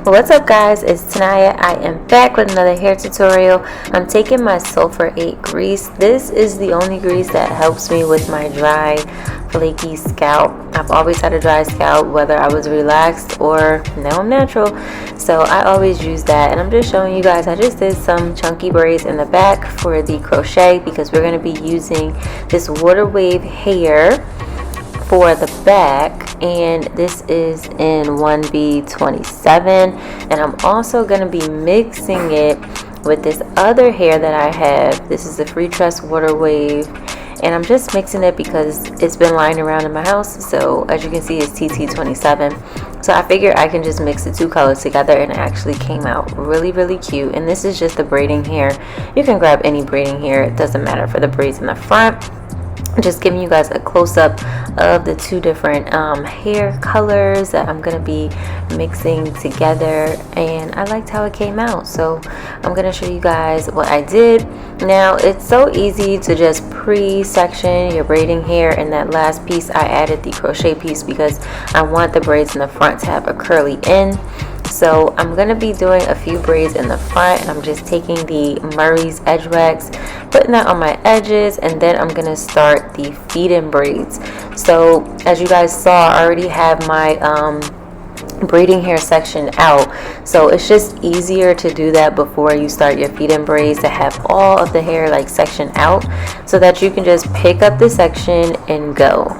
What's up guys, it's Tanaya. I am back with another hair tutorial. I'm taking my Sulfur 8 grease. This is the only grease that helps me with my dry, flaky scalp. I've always had a dry scalp, whether I was relaxed or now I'm natural. So I always use that, and I'm just showing you guys. I just did some chunky braids in the back for the crochet because we're going to be using this water wave hair for the back, and this is in 1B27, and I'm also going to be mixing it with this other hair that I have. This is the free tress water wave, and I'm just mixing it because it's been lying around in my house. So as you can see, it's TT27, so I figured I can just mix the two colors together, and it actually came out really cute. And this is just the braiding hair. You can grab any braiding hair, it doesn't matter for the braids in the front. Just giving you guys a close-up of the two different hair colors that I'm gonna be mixing together, and I liked how it came out, so I'm gonna show you guys what I did. Now it's so easy to just pre-section your braiding hair. In that last piece I added the crochet piece because I want the braids in the front to have a curly end. So I'm going to be doing a few braids in the front, and I'm just taking the Murray's Edge Wax, putting that on my edges, and then I'm going to start the feed-in braids. So as you guys saw, I already have my braiding hair section out, so it's just easier to do that before you start your feed-in braids, to have all of the hair like section out so that you can just pick up the section and go.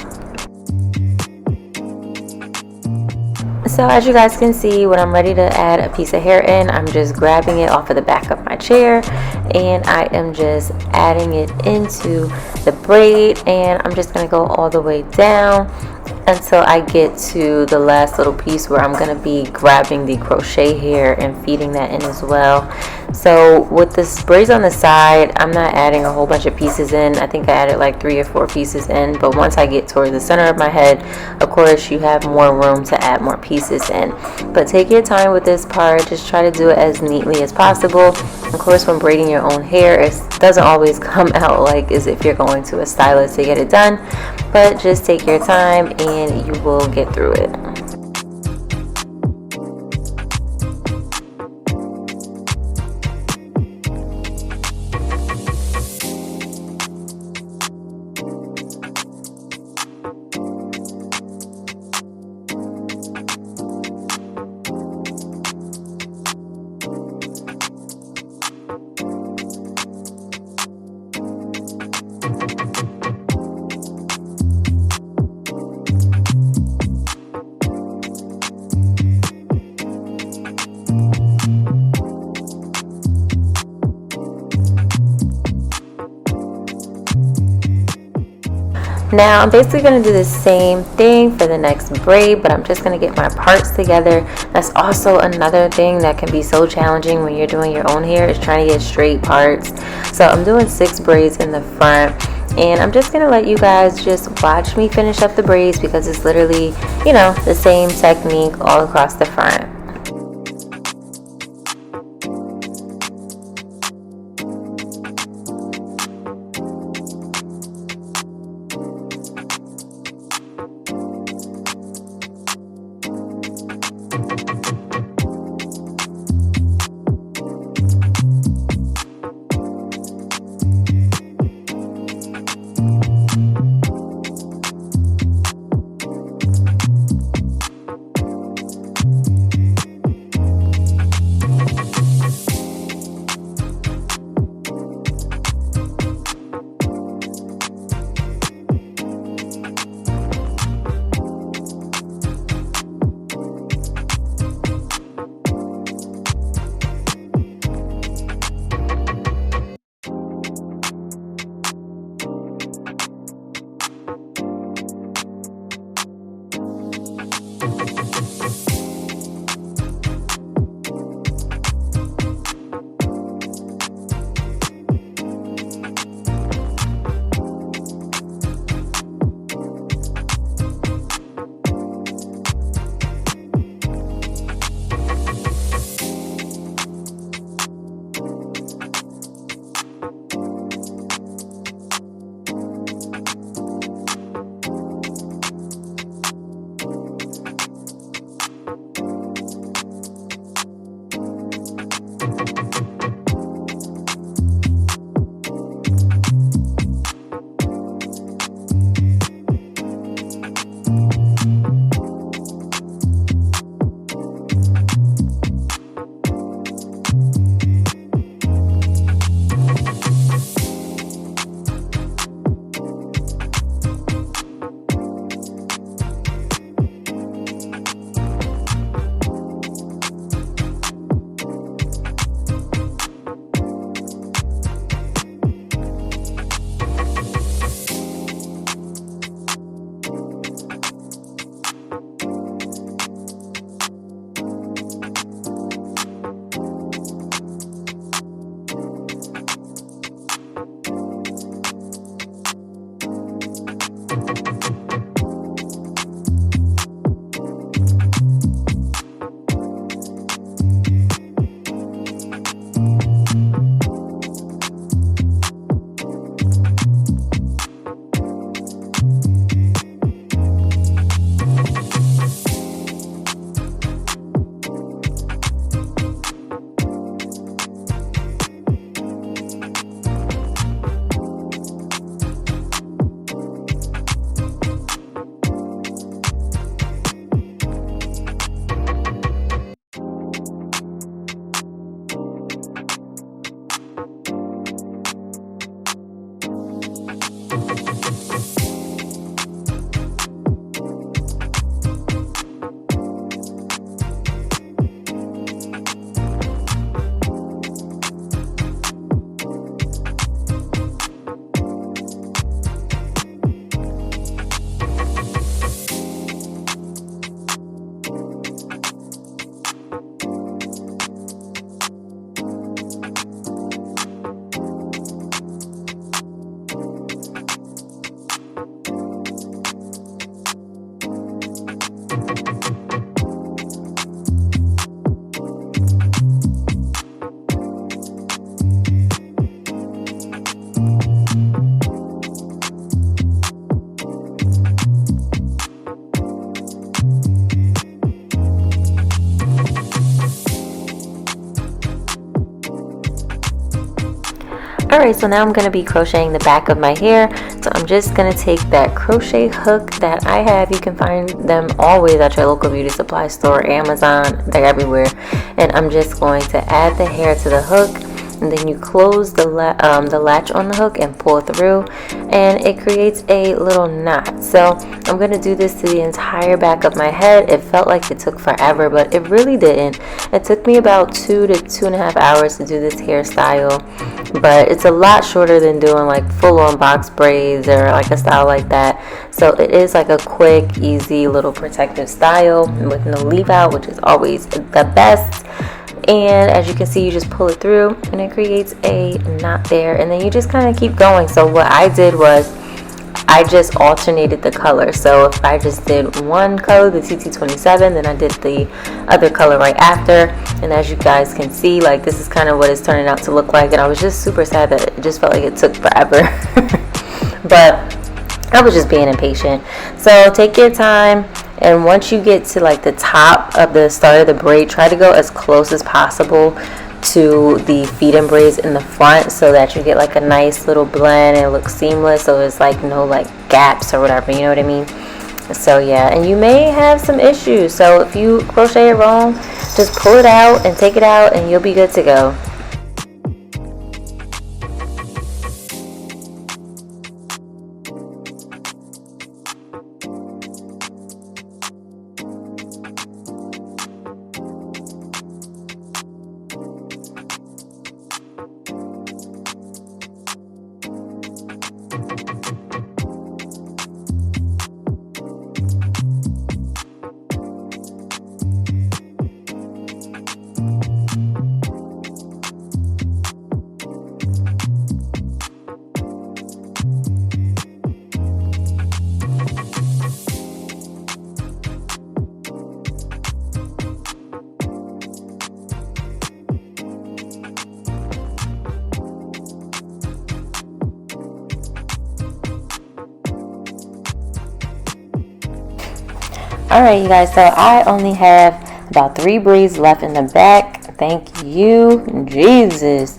So as you guys can see, when I'm ready to add a piece of hair in, I'm just grabbing it off of the back of my chair, and I am just adding it into the braid, and I'm just going to go all the way down until I get to the last little piece where I'm going to be grabbing the crochet hair and feeding that in as well. So with the braids on the side, I'm not adding a whole bunch of pieces in. I think I added like 3 or 4 pieces in, but once I get towards the center of my head, of course you have more room to add more pieces in. But take your time with this part, just try to do it as neatly as possible. Of course, when braiding your own hair, it doesn't always come out like as if you're going to a stylist to get it done, but just take your time and you will get through it. Now I'm basically going to do the same thing for the next braid, but I'm just going to get my parts together. That's also another thing that can be so challenging when you're doing your own hair, is trying to get straight parts. So I'm doing 6 braids in the front, and I'm just going to let you guys just watch me finish up the braids because it's literally, you know, the same technique all across the front. Alright, so now I'm going to be crocheting the back of my hair. So I'm just going to take that crochet hook that I have. You can find them always at your local beauty supply store, Amazon, they're everywhere. And I'm just going to add the hair to the hook, and then you close the latch on the hook and pull through, and it creates a little knot. So I'm going to do this to the entire back of my head. It felt like it took forever, but it really didn't. It took me about 2 to 2.5 hours to do this hairstyle, but it's a lot shorter than doing like full-on box braids or like a style like that. So it is like a quick, easy little protective style with no leave out, which is always the best. And as you can see, you just pull it through and it creates a knot there, and then you just kind of keep going. So what I did was I just alternated the color. So if I just did one color, the TT27, then I did the other color right after. And as you guys can see, like, this is kind of what it's turning out to look like. And I was just super sad that it just felt like it took forever. But I was just being impatient. So take your time, and once you get to like the top of the start of the braid, try to go as close as possible to the feed-in braids in the front so that you get like a nice little blend and it looks seamless, so it's like no like gaps or whatever, you know what I mean? So yeah, and you may have some issues, so if you crochet it wrong, just pull it out and take it out and you'll be good to go. Alright, you guys, so I only have about 3 braids left in the back. Thank you, Jesus.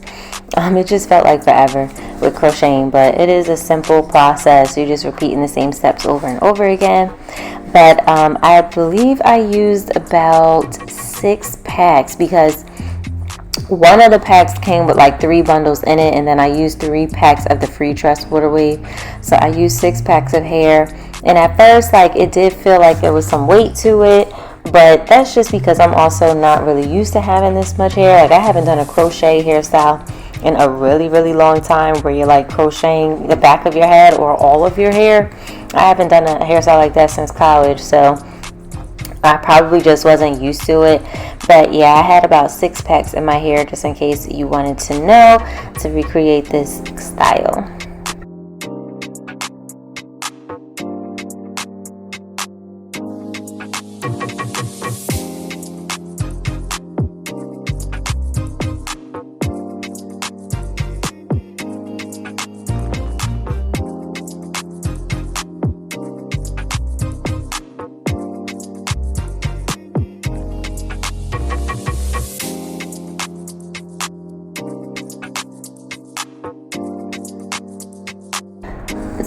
It just felt like forever with crocheting, but it is a simple process. You're just repeating the same steps over and over again. But I believe I used about 6 packs because one of the packs came with like 3 bundles in it, and then I used 3 packs of the free tress water weave. So I used 6 packs of hair. And at first, like, it did feel like there was some weight to it, but that's just because I'm also not really used to having this much hair. Like, I haven't done a crochet hairstyle in a really, really long time where you're like crocheting the back of your head or all of your hair. I haven't done a hairstyle like that since college, so I probably just wasn't used to it. But yeah, I had about 6 packs in my hair just in case you wanted to know, to recreate this style.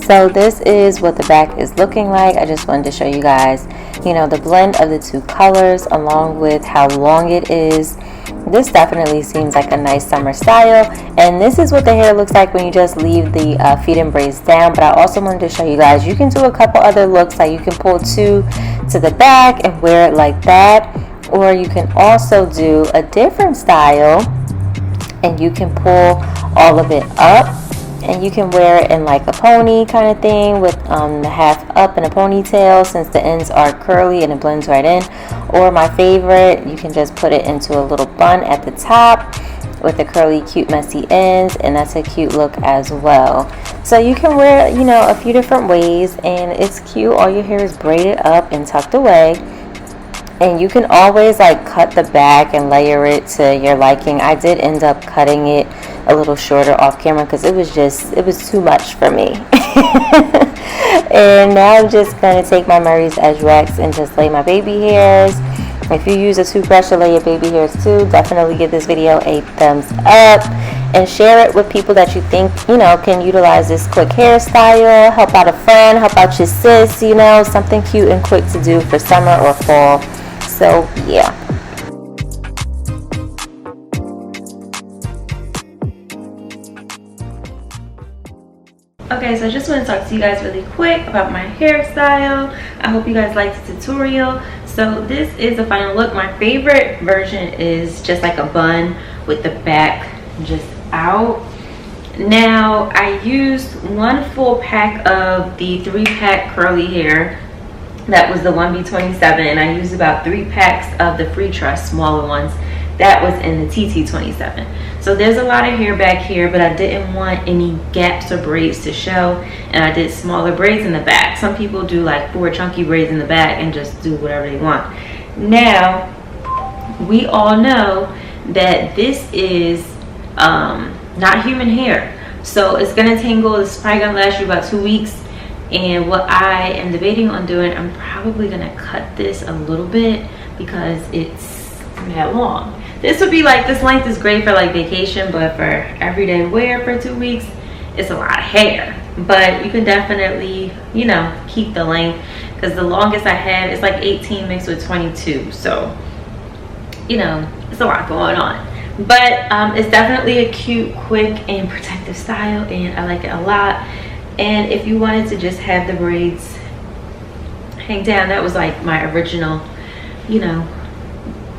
So this is what the back is looking like. I just wanted to show you guys, you know, the blend of the 2 colors along with how long it is. This definitely seems like a nice summer style, and this is what the hair looks like when you just leave the feed-in braids down. But I also wanted to show you guys, you can do a couple other looks, like you can pull 2 to the back and wear it like that, or you can also do a different style and you can pull all of it up and you can wear it in like a pony kind of thing with the half up in a ponytail, since the ends are curly and it blends right in. Or my favorite, you can just put it into a little bun at the top with the curly cute messy ends, and that's a cute look as well. So you can wear it, you know, a few different ways, and it's cute. All your hair is braided up and tucked away. And you can always like cut the back and layer it to your liking. I did end up cutting it a little shorter off camera because it was too much for me. And now I'm just going to take my Murray's Edge wax and just lay my baby hairs If you use a toothbrush to lay your baby hairs too, definitely give this video a thumbs up and share it with people that you think, you know, can utilize this quick hairstyle, help out a friend, help out your sis, you know, something cute and quick to do for summer or fall. So yeah. Okay, so I just want to talk to you guys really quick about my hairstyle. I hope you guys liked the tutorial. So this is the final look. My favorite version is just like a bun with the back just out. Now I used 1 full pack of the 3-pack curly hair. That was the 1B27, and I used about 3 packs of the Free Trust smaller ones. That was in the TT27. So there's a lot of hair back here, but I didn't want any gaps or braids to show, and I did smaller braids in the back. Some people do like 4 chunky braids in the back and just do whatever they want. Now we all know that this is not human hair, so it's gonna tangle. It's probably gonna last you about 2 weeks. And what I am debating on doing, I'm probably gonna cut this a little bit because it's that long. This would be like, this length is great for like vacation, but for everyday wear for 2 weeks, it's a lot of hair. But you can definitely, you know, keep the length, because the longest I have is like 18 mixed with 22. So, you know, it's a lot going on. But it's definitely a cute, quick, and protective style, and I like it a lot. And if you wanted to just have the braids hang down, that was like my original, you know,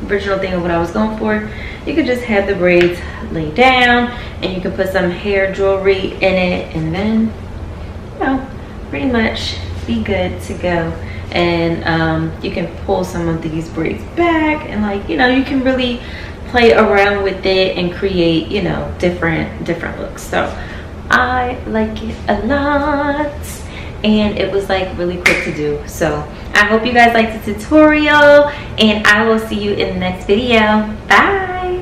original thing of what I was going for. You could just have the braids lay down, and you can put some hair jewelry in it, and then, you know, pretty much be good to go. And you can pull some of these braids back, and like, you know, you can really play around with it and create, you know, different looks. So I like it a lot, and it was like really quick to do. So I hope you guys liked the tutorial, and I will see you in the next video. Bye.